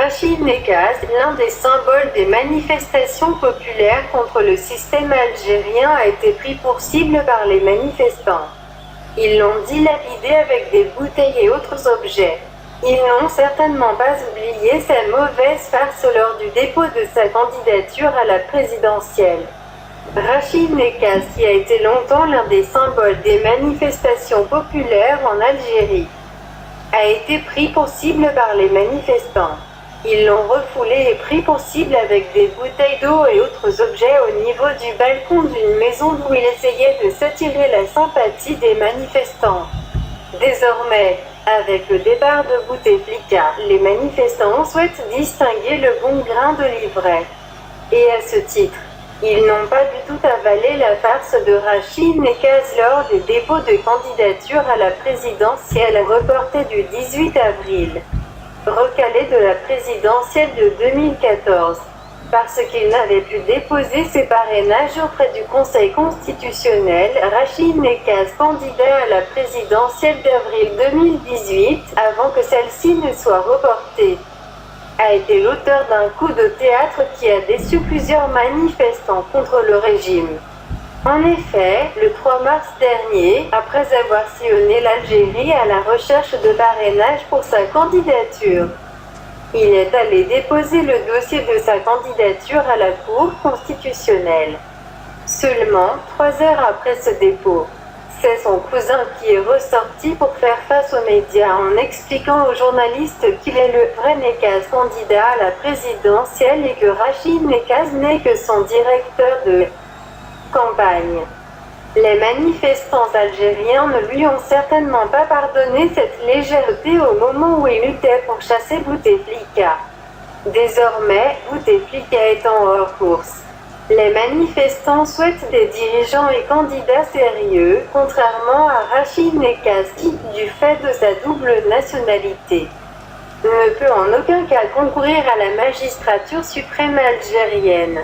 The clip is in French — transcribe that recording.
Rachid Nekaz, l'un des symboles des manifestations populaires contre le système algérien, a été pris pour cible par les manifestants. Ils l'ont dilapidé avec des bouteilles et autres objets. Ils n'ont certainement pas oublié sa mauvaise farce lors du dépôt de sa candidature à la présidentielle. Rachid Nekaz, qui a été longtemps l'un des symboles des manifestations populaires en Algérie, a été pris pour cible par les manifestants. Ils l'ont refoulé et pris pour cible avec des bouteilles d'eau et autres objets au niveau du balcon d'une maison d'où il essayait de s'attirer la sympathie des manifestants. Désormais, avec le départ de Bouteflika, les manifestants souhaitent distinguer le bon grain de l'ivraie. Et à ce titre, ils n'ont pas du tout avalé la farce de Rachid Nekaz lors des dépôts de candidature à la présidentielle reportée du 18 avril. Recalé de la présidentielle de 2014, parce qu'il n'avait pu déposer ses parrainages auprès du Conseil constitutionnel. Rachid Nekaz, candidat à la présidentielle d'avril 2018, avant que celle-ci ne soit reportée, a été l'auteur d'un coup de théâtre qui a déçu plusieurs manifestants contre le régime. En effet, le 3 mars dernier, après avoir sillonné l'Algérie à la recherche de parrainage pour sa candidature, il est allé déposer le dossier de sa candidature à la Cour constitutionnelle. Seulement 3 heures après ce dépôt, c'est son cousin qui est ressorti pour faire face aux médias en expliquant aux journalistes qu'il est le vrai Nekaz, candidat à la présidentielle, et que Rachid Nekaz n'est que son directeur de campagne. Les manifestants algériens ne lui ont certainement pas pardonné cette légèreté au moment où il luttait pour chasser Bouteflika. Désormais, Bouteflika étant hors course, les manifestants souhaitent des dirigeants et candidats sérieux, contrairement à Rachid Nekaz qui, du fait de sa double nationalité, ne peut en aucun cas concourir à la magistrature suprême algérienne.